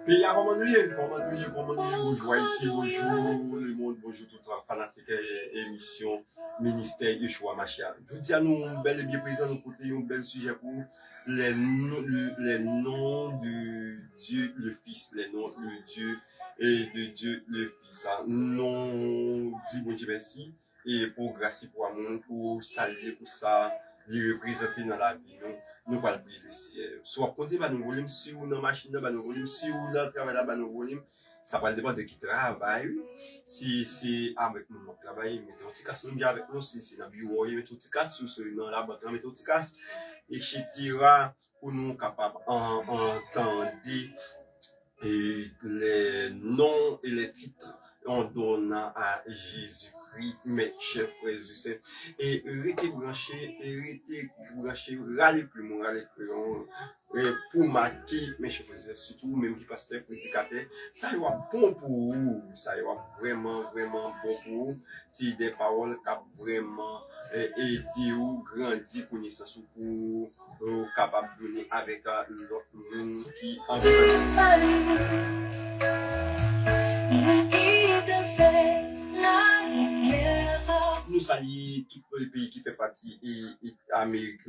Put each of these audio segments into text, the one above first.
Pays à comment bonjour Haïti, bonjour le monde, bonjour tout le fanatique émission ministère Yeshua Machia. Je vous dis à nous, bel et bien présent, nous côté un bel sujet pour les noms de Dieu le Fils, les noms de Dieu et de Dieu le Fils. Nom dit bon Dieu merci et pour grâce pour amour, pour saluer, pour ça, les représenter dans la vie. Nous pas le soit compter par nos volumes si ou dans machine dans nos volumes si ou dans travail là par nos volumes ça va dépendre de qui travaille si c'est avec nous travail mais tout cas nous bien avec nous si c'est dans bureau mais tout cas sur ce dans la banque mais tout cas etc pour nous capable entendre les noms et les titres en donnant à Jésus-Christ, mes chers frères et sœurs. Et restez branchés, râlez plus loin, pour marquer, mes chers frères et sœurs, surtout même qui pasteur, prédicateur, ça y va bon pour vous, ça y va vraiment bon pour vous. C'est des paroles qui vraiment aider ou grandir connaissance pour capable de donner avec l'autre monde qui en nous saluons tout le pays qui fait partie Amérique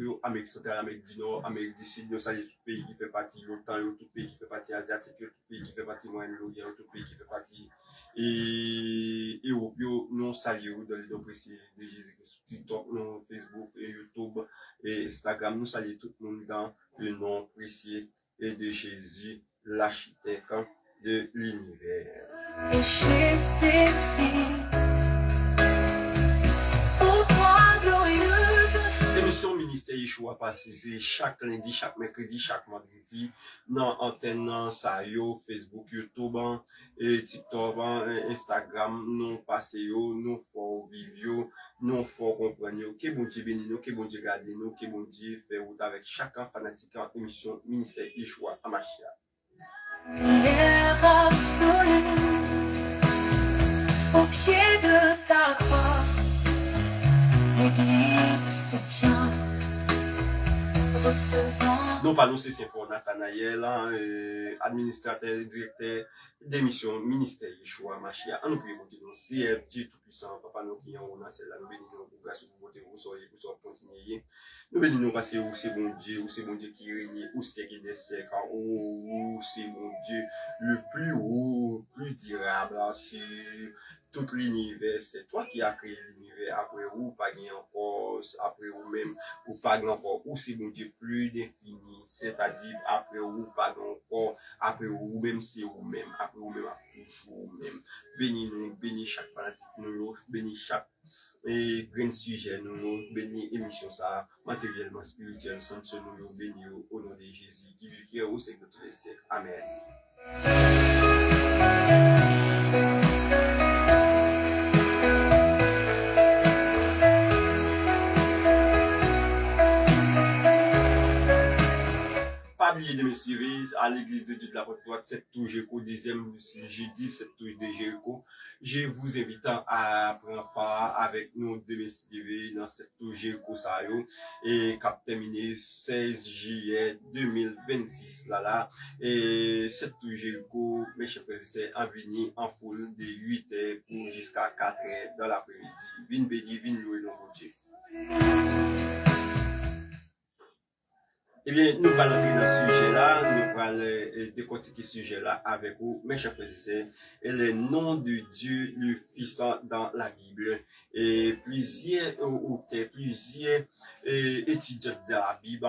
centrale, Amérique du Nord, Amérique du Sud, nous saluons tout le pays qui fait partie l'OTAN, tout le pays qui fait partie asiatique, tout le pays qui fait partie Moyen-Orient, tout le pays qui fait partie et Europe, nous saluons dans le nom précis de Jésus-Christ, TikTok, Facebook, et YouTube et Instagram, nous saluons tout le monde dans le nom précis et de Jésus, l'architecte de l'univers. L'émission Ministère Yeshua passe chaque lundi, chaque mercredi, chaque vendredi dans antenne Sayo, Facebook, YouTube, et TikTok, Instagram, nous passons, nous faisons vivre, nous faisons comprendre, que bon Dieu bénit nous, que bon Dieu garde nous, que bon Dieu fait route avec chacun fanatique en émission Ministère Yeshua Amachia. Au pied de ta croix, l'Église se tient, recevant. Non, pas nous, c'est Saint-Fort Nathanaël, administrateur, directeur d'émission ministère Yeshua Machia. On nous prie pour Dieu, c'est Dieu tout-puissant, Papa nous qui en a, c'est là, nous bénissons pour grâce pour voter, vous soyez continuer. Nous bénissons parce que c'est bon Dieu qui règne, ou c'est qui décède, ou c'est mon Dieu le plus haut, plus durable, sur tout l'univers. C'est toi qui as créé l'univers, après ou pas gagné encore, après ou même, ou pas gagné encore, ou c'est mon Dieu plus défini, c'est-à-dire après ou pas gagné encore, après ou même c'est ou même, après ou même toujours même. Bénis-nous, bénis chaque fanatique, nous, bénis chaque et grand sujet, nous bénis émission ça, matériellement, spirituel, sans nous bénis au nom de Jésus, qui vit, qui est au siècle de tous les siècles. Amen. Pas oublier de me servir à l'église de Dieu de la Côte droite, 7 tours Jéricho, deuxième jeudi, 7 tours de Jéricho. Je vous invite à prendre part avec nous de me servir dans cette tour Jéricho et qui a terminé 16 juillet 2026 là. Et cette tour Jéricho, mes chers frères, c'est en venir en foule de 8h pour jusqu'à 4h dans l'après-midi. Vin béni, vin louer le bon Dieu. Eh bien, nous allons entrer dans ce sujet-là, nous allons décortiquer ce sujet-là avec vous, mes chers frères et sœurs, et le nom de Dieu, le Fils dans la Bible. Et plusieurs auteurs, plusieurs étudiants de la Bible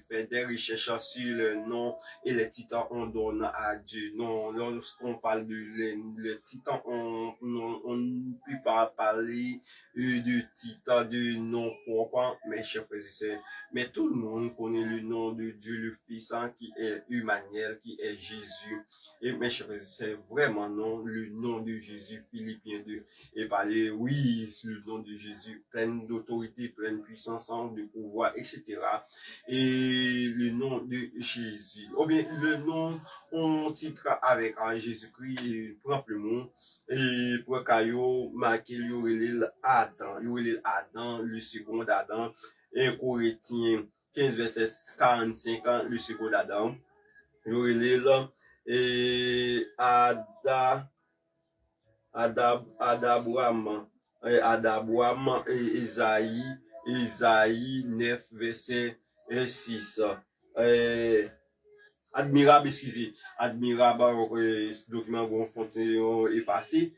fait des recherches sur le nom et les titres qu'on donne à Dieu. Non, lorsqu'on parle de le titre, on ne peut pas parler de titre, de nom propre, mes chers frères et sœurs. Mais tout le monde connaît le nom de Dieu le Fils, qui est Emmanuel, qui est Jésus. Et mes chers frères, c'est vraiment non, le nom de Jésus, Philippiens 2. Et parler, oui, c'est le nom de Jésus, pleine d'autorité, pleine puissance, de pouvoir, etc. Et le nom de Jésus. Ou bien, le nom, on titre avec Jésus-Christ, probablement, et pour qu'il marqué Adam, le second Adam. 1 Corinthiens 15, verset 45, le second Adam. et Adabouam, et Isaïe 9, verset 6. Admirable, excusez, admirable, document bon fonction effacé,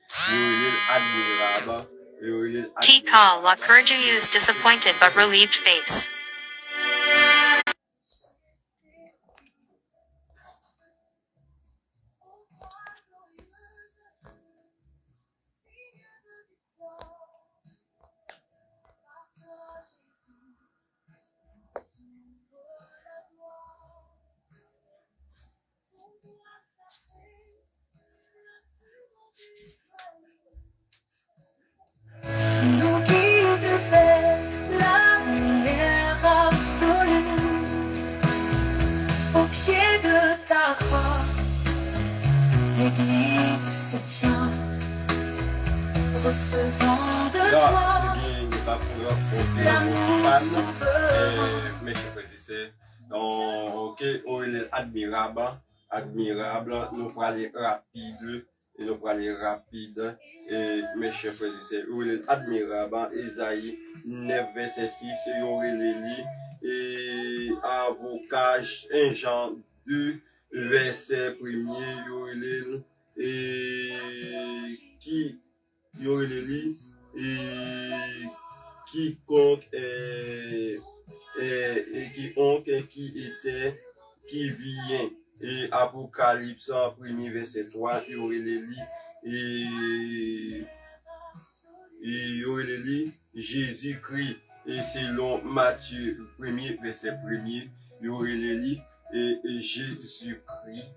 admirable. Tikal Lakurju's disappointed but relieved face. Nous qui devait la lumière absolue au pied de ta croix, l'Église se tient, recevant de toi l'amour souverain. Mes chers frères et sœurs, donc, il est admirable, nous pour aller rapide, et nous pour aller rapide, et mes chers frères et sœurs, il est admirable, Isaïe 9, verset 6, il et avocat 1 Jean 2, verset 1er, et qui, et quiconque qui était, qui vient, et Apocalypse 1er verset 3, et Jésus-Christ, et selon Matthieu 1er verset 1er, et Jésus-Christ,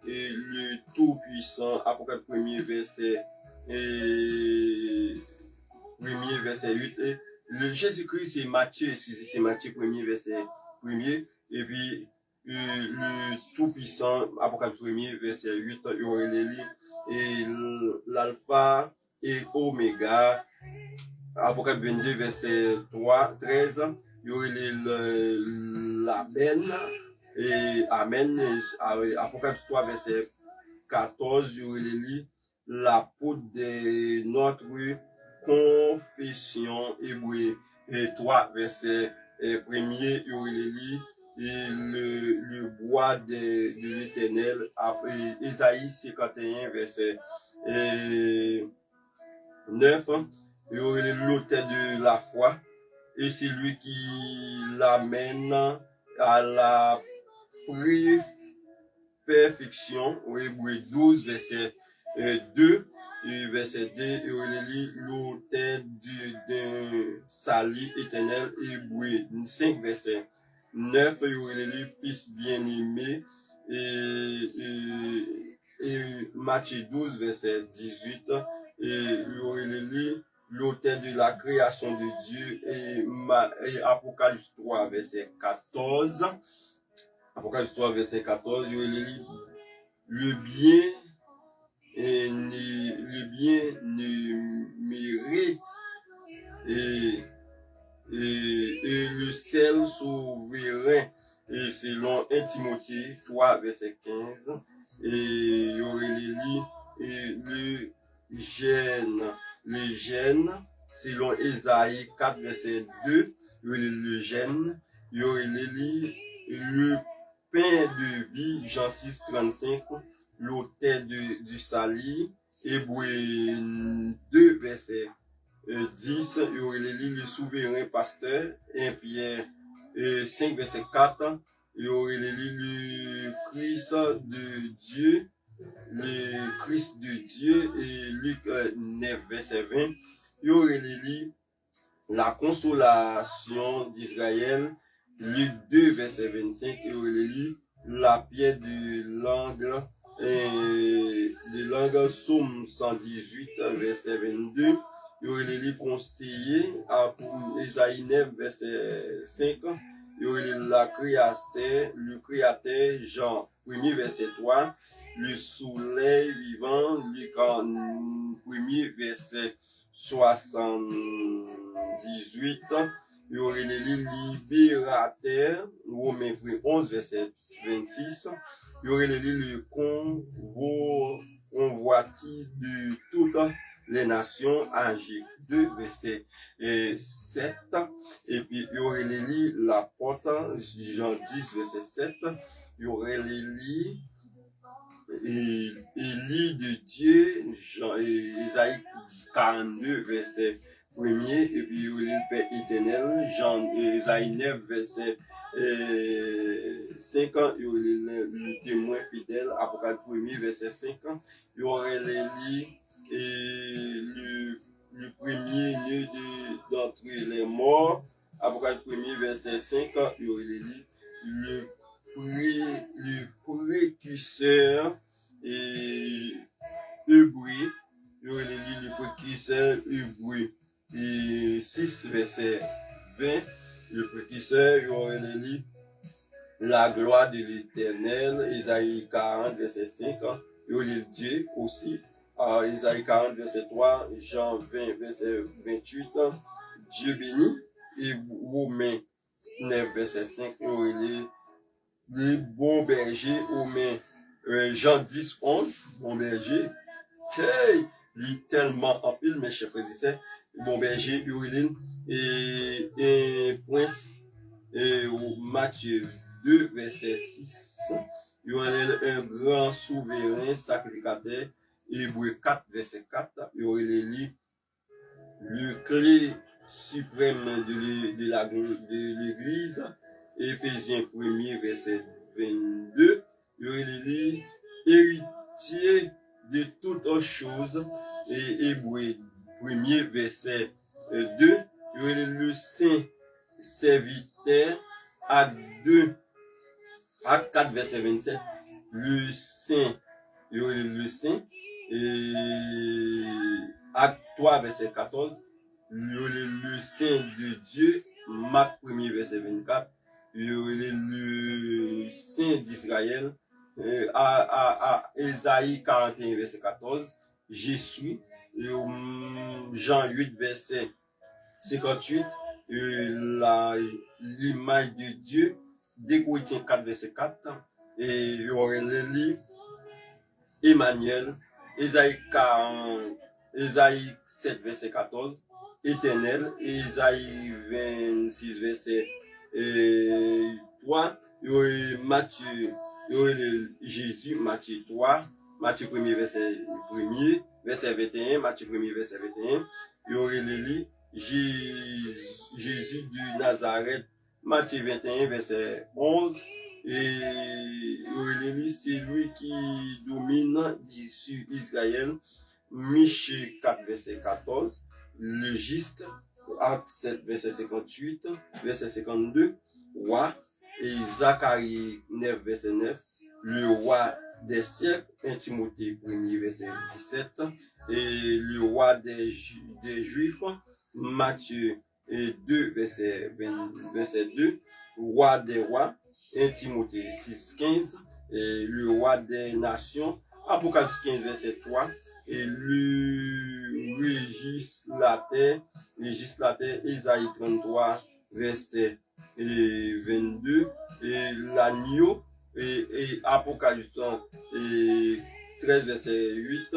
et le Tout-Puissant, Apocalypse 1er verset et 1er verset 8. Et le Jésus-Christ, c'est Matthieu 1er verset 1er. Et puis, le Tout-Puissant, Apocalypse 1er verset 8, et l'Alpha et Oméga, Apocalypse 22 verset 13, l'Amen, et Amen, Apocalypse 3 verset 14, l'apôtre de notre confession, Hébreu 3 verset 1er, et le bois de l'Éternel, Isaïe 51 verset 9, l'autel de la foi, et c'est lui qui l'amène à la perfection, Hébreu 12 verset 2, verset 2, l'autel d'un salut éternel, Hébreu 5 verset 9, fils bien-aimé, et Matthieu 12 verset 18, et l'autel de la création de Dieu, et Apocalypse 3 verset 14. Apocalypse 3 verset 14, le bien numéré, et le sel souverain, et selon 1 Timothée 3 verset 15, et le gène, selon Ésaïe 4 verset 2, le gène, le pain de vie, Jean 6 35, l'autel du salut, Hébreu 2 verset 10, le souverain pasteur, 1 Pierre 5 verset 4, le Christ de Dieu, et Luc 9 verset 20, la consolation d'Israël, Luc 2 verset 25, la pierre de langue, Somme 118 verset 22, conseiller pour Isaïe 9 verset 5, le créateur Jean 1er verset 3, le soleil vivant, Luc 1er verset 78, libérateur, Romains 11 verset 26, il y aurait le convoitise de toutes les nations, Agé 2, verset 7. Et puis, il y aurait la porte, Jean 10, verset 7. Il y aurait Élie de Dieu, Isaïe 42, verset 1er, et puis le Père éternel, Isaïe 9, verset 5 ans, il y aurait le témoin fidèle, Apocalypse 1er, verset 5 ans, il y aurait le premier-né d'entre les morts, Apocalypse 1er, verset 5 ans, il y aurait le précurseur et hébreu, il y aurait le précurseur hébreu et 6 verset 20, le précurseur, il y aurait la gloire de l'éternel, Isaïe 40 verset 5, il y aurait Dieu aussi, Isaïe 40 verset 3, Jean 20 verset 28, Dieu béni, et Romains 9 verset 5, il y aurait le bon berger aux mains. Jean 10, 11, bon berger, il est tellement en pile, mes chers frères et sœurs, bon berger, Uriline, et prince, et Matthieu 2, verset 6, il y a un grand souverain sacrificateur, Hébreu 4, verset 4, il y a le clé suprême de l'église, Éphésiens 1er, verset 22, il y a héritier de toutes choses, et Hébreu 1er, verset 2, il y a le saint serviteur, Acte 2, Acte 4, verset 27, le saint, il y a le saint, et Acte 3, verset 14, le saint de Dieu, Marc 1er, verset 24, le saint d'Israël, Ésaïe 41, verset 14, Jésus, Jean 8, verset 58, l'image de Dieu, 2 Corinthiens 4, verset 4, et il y aurait Emmanuel, Ésaïe 7, verset 14, éternel, Ésaïe 26, verset 3, il y aurait Matthieu, il y aurait Jésus, Matthieu 3, Matthieu 1er, verset 1er, verset 21, Matthieu 1er, verset 21, il y aurait Jésus du Nazareth, Matthieu 21, verset 11, et c'est lui qui domine sur Israël, Michée 4, verset 14, le juste, Acte 7, verset 58, verset 52, roi, et Zacharie 9, verset 9, le roi des siècles, 1 Timothée 1er, verset 17, et le roi des Juifs, Matthieu 2, verset 2, roi des rois, 1 Timothée 6, 15, et le roi des nations, Apocalypse 15, verset 3, et le législateur, Isaïe 33, verset 22, et l'agneau, et Apocalypse 13, verset 8,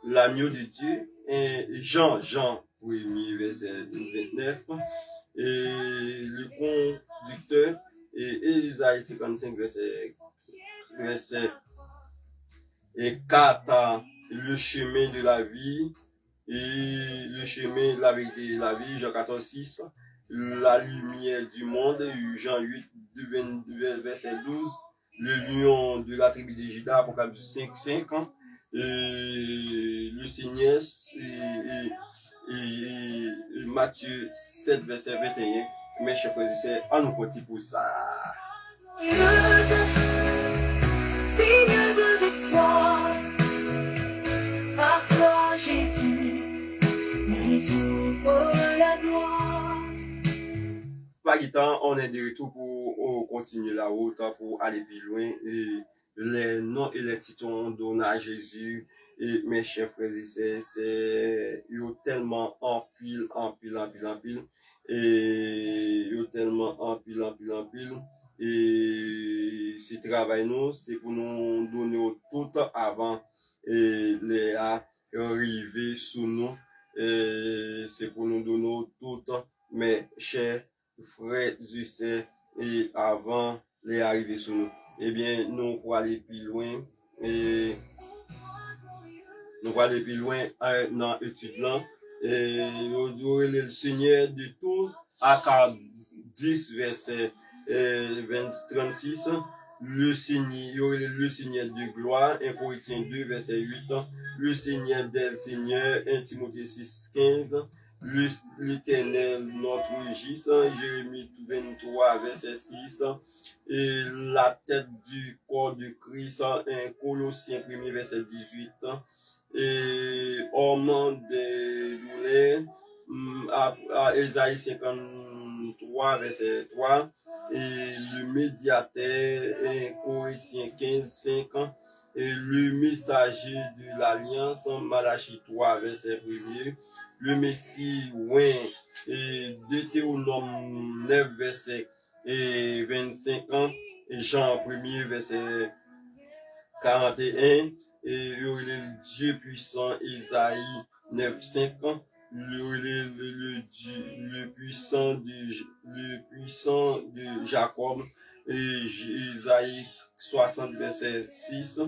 l'agneau de Dieu, et Jean 1er, verset 29, et le conducteur, et Isaïe 55, verset 4, le chemin de la vie, et le chemin de la vérité et la vie, Jean 14, 6, la lumière du monde, Jean 8, 22, verset 12, le lion de la tribu de Juda, Apocalypse 5, 5, et le Seigneur, et Matthieu 7, verset 21, mes chers frères et sœurs, on nous continue pour ça. Signe de victoire, par toi Jésus, nous ouvre la gloire. Pas de temps, on est de retour pour continuer la route, pour aller plus loin. Et les noms et les titres on donne à Jésus. Et mes chers frères et sœurs, c'est tellement en pile. Et tellement en pile. et ce travail nous, c'est pour nous donner tout avant et les arriver sous nous, et c'est pour nous donner tout, mes chers frères et sœurs, et avant les arriver sous nous. Eh bien, nous pour aller plus loin, et nous allons aller plus loin dans l'étude là. Et nous le Seigneur de tout, à 10, verset 36. Le Seigneur de gloire, 1 Corinthiens 2, verset 8. Le Seigneur des seigneurs, 1 Timothée 6, 15. L'Éternel, notre Gis, Jérémie 23, verset 6. Et la tête du corps de Christ, 1 Colossiens 1, verset 18. Et homme de douleur, à Ésaïe 53, verset 3, et le médiateur, 1 Corinthiens 15, 5, et le messager de l'Alliance, Malachie 3, verset 1, le Messie, et Deutéronome 9, verset 25, et Jean 1, verset 41, et le Dieu puissant, Isaïe 9, 5, le puissant de Jacob, et Isaïe 60, verset 6,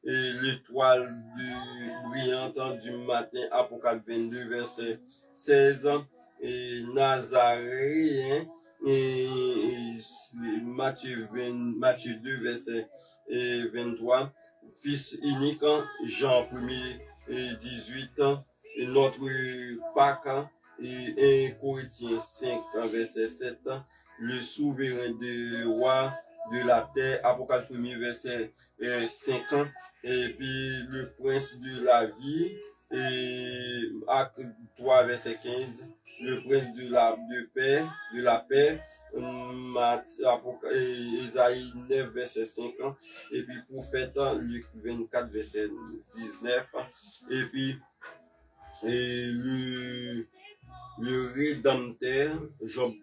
et l'étoile brillante du matin, Apocalypse 22, verset 16, et Nazaréen, et Matthieu 2, verset 23, fils unique, Jean 1er et 18, et notre Pâques, et 1 Corinthiens 5, verset 7, le souverain des rois de la terre, Apocalypse 1er, verset 5, et puis le prince de la vie, et Acte 3, verset 15, le prince de la paix, Isaïe 9, verset 5, et puis prophète Luc 24, verset 19, et puis le Rédempteur, Job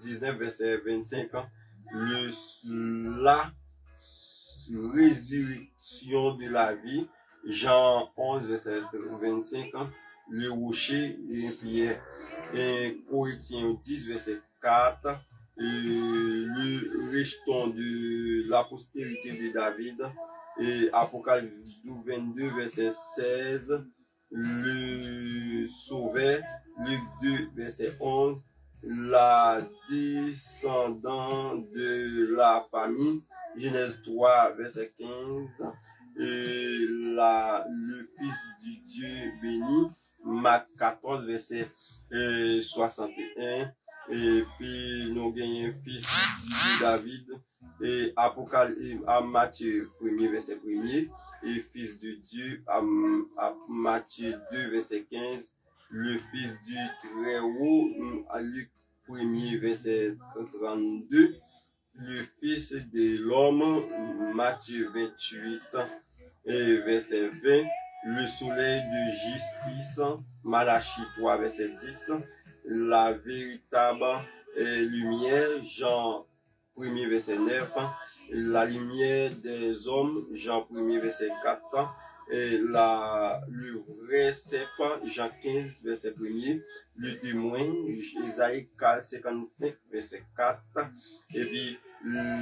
19, verset 25, la résurrection de la vie, Jean 11, verset 25, le rocher et Pierre, et Corinthiens 10, verset 4, le rejeton de la postérité de David, et Apocalypse 22, verset 16, le sauveur, Luc 2, verset 11, la descendant de la famille, Genèse 3, verset 15, et le fils du Dieu béni, Marc 14, verset 61, et puis nous gagnons fils de David, et Apocalypse à Matthieu 1er, verset 1er, et fils de Dieu à Matthieu 2, verset 15, le fils du Très-Haut à Luc 1er, verset 32, le fils de l'homme, Matthieu 28, et verset 20, le soleil de justice, Malachie 3, verset 10, la véritable lumière, Jean 1er, verset 9, la lumière des hommes, Jean 1er, verset 4, et le vrai serpent, Jean 15, verset 1er, le témoin, Isaïe 55, verset 4, et puis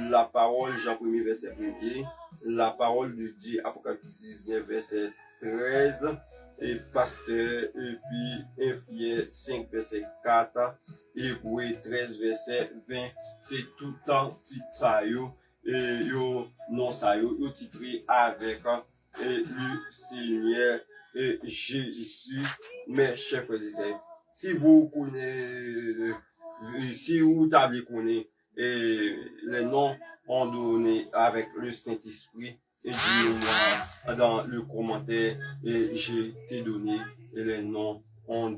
la parole, Jean 1er, verset 1er, la parole de Dieu, Apocalypse 19, verset 13, et pasteur, et puis Infirmière 5, verset 4, Hébreu 13, verset 20, c'est tout le temps titre ça, et non ça, yo titré avec le Seigneur et Jésus, mes chers frères et sœurs. Si vous connaissez, si vous connaissez les noms ont donné avec le Saint-Esprit, et dis-moi dans le commentaire, et j'ai t'ai donné et les noms on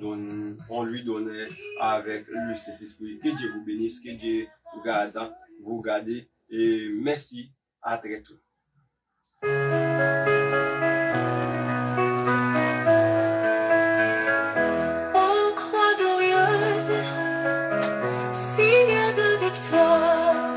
lui donnait avec le Saint-Esprit. Que Dieu vous bénisse, que Dieu vous garde, et merci, à très tôt. Ô croix glorieuse, signe de victoire,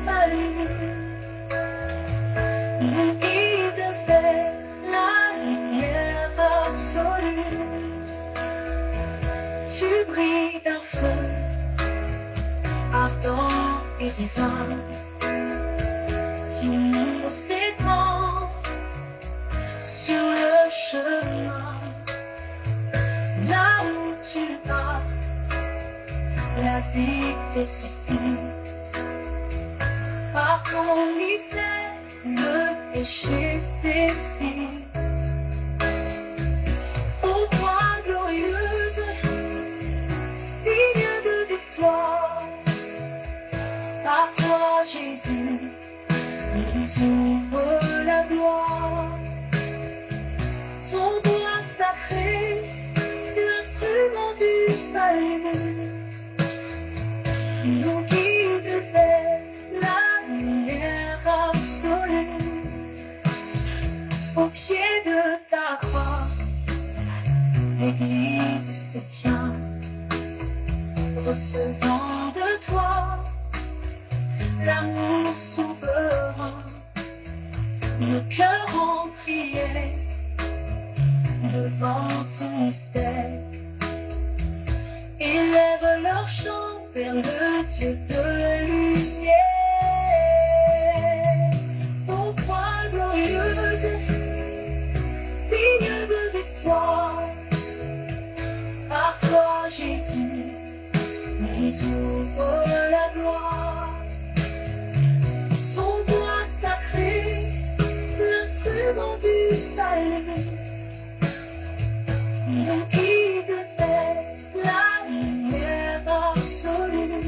salut nous guide vers la lumière absolue. Tu brilles d'un feu ardent et divin. Tu nous s'étend sur le chemin. Là où tu passes, la vie ressuscite. Par ton mystère, le péché s'effrite. Ô croix glorieuse, signe de victoire, par toi Jésus nous ouvre la gloire. Ton bois sacré, l'instrument du salut, nous guide vers la lumière absolue. Au pied de ta croix, l'Église se tient, recevant de toi l'amour souverain. Nos cœurs en prière devant ton mystère élèvent leur chant vers le Dieu de lumière. Ô croix glorieuse, signe de victoire, par toi Jésus nous ouvre la gloire. Son bois sacré, l'instrument du salut, nous guide vers la lumière absolue.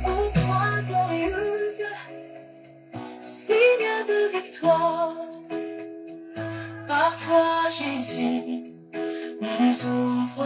Ô croix glorieuse, signe de victoire, par toi Jésus nous ouvre